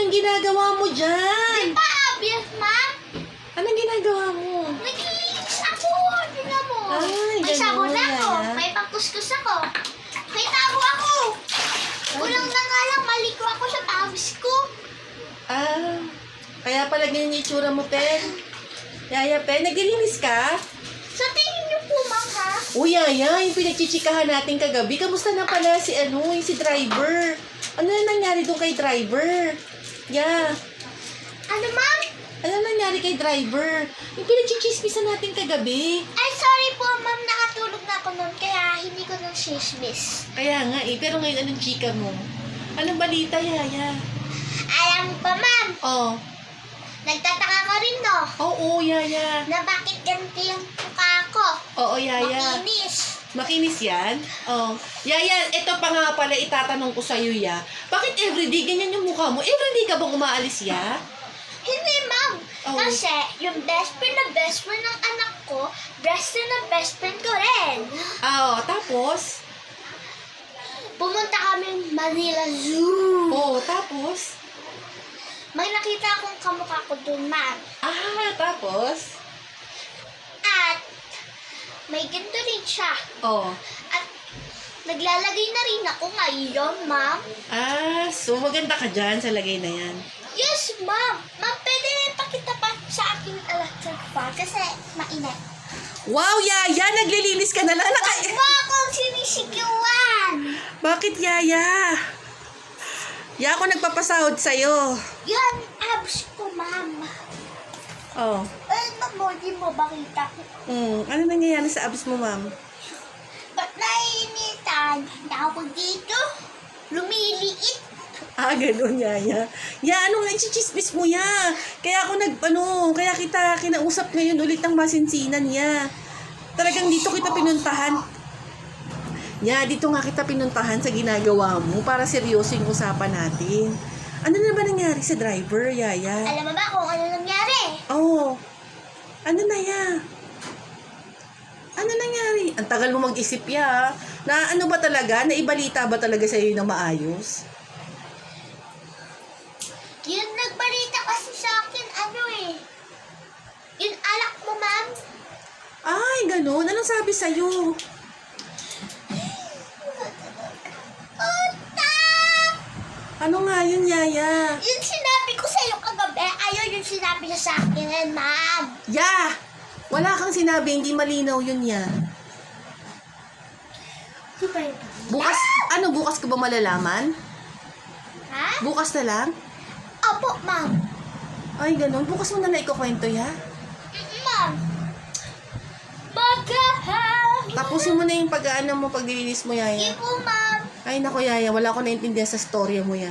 anong ginagawa mo dyan? Di ba obvious, ma'am? Anong ginagawa mo? Naglilinis ako. Tingnan mo. Ay, May sabon ganun, ako. Yaya. May pangkuskus ako. May tabo ako. Kulang na nga lang maligo ako sa tawis ko. Ah, kaya pala ganyan yung itsura mo, Pen. Yaya, Pen, naglilinis ka? Sa tingin niyo po, ma'am, ha? O, Yaya, yung pinagchichikahan natin kagabi, kamusta na pala si, yung si driver? Ano na nangyari doon kay driver? Yeah. Ano, ma'am? Ano nangyari kay driver? Yung pinagchichismisan natin kagabi. Ay, sorry po, ma'am. Nakatulog na ako noon, kaya hindi ko nang sismis. Kaya nga eh, pero ngayon anong chika mo? Anong balita, Yaya? Alam mo pa, ma'am. Oh. Nagtataka ka rin, no? Oo, Yaya. Na bakit ganito yung mukha ko? Oo, Yaya. Makinis. Makinis yan? Oh. Yaya, ito pa nga pala itatanong ko sa'yo, ya. Bakit everyday ganyan yung mukha mo? Everyday ka bang umaalis, ya? Hindi, ma'am. Oh. Kasi yung best friend na best friend ng anak ko, best friend na best friend ko rin. Ah, tapos? Pumunta kami Manila Zoo. Oo, tapos? May nakita akong kamukha ko dun, ma'am. Ah, tapos? At may ganito rin siya. Oh. At naglalagay na rin ako ngayon, ma'am. Ah, so maganda ka dyan sa lagay na yan. Yes, ma'am. Ma'am, pwede pakita pa sa aking electric fan kasi mainit. Wow, Yaya! Naglilinis ka na lang. Huwag mo akong sinisigawan. Bakit, Yaya? Ya, ako nagpapasahod sa'yo. Yan, abs ko, ma'am. Oh. Eh, ma'am, di mo ba kita? Ano nangyayari sa abs mo, ma'am? Ba't nainitan? Tawag dito? Lumiliit. Ah, ganun, Yaya. Ya, ano nga chichismis mo, ya? Kaya ako kaya kita kinausap ngayon ulit ng masinsinan, ya. Talagang dito kita pinuntahan. Ya, dito nga kita pinuntahan sa ginagawa mo para seryoso yung usapan natin. Ano na ba nangyari sa driver, Yaya? Alam mo ba kung ano nangyari? Oh. Ano na, ya? Ano nangyari? Ang tagal mo mag-isip, ya. Na ano ba talaga? Naibalita ba talaga sa'yo ng maayos? Yun nagbalita kasi sa akin, Yung alak mo, ma'am. Ay, ganun. Anong sabi sa'yo? Ano nga yun, Yaya? Yung sinabi ko sa'yo kagabi, ayaw yung sinabi niya sa akin, ma'am. Ya! Wala kang sinabi, hindi malinaw yun, ya. Di ba yun? Bukas ka ba malalaman? Ha? Bukas na lang? Opo, ma'am. Ay, ganun. Bukas mo na ikukwento, ya. Ma'am. Baka Tapusin mo na yung pag-aano mo, pag-dilinis mo, Yaya. Hindi po, ma'am. Ay, naku, Yaya. Wala ko naintindihan sa storya mo, ya.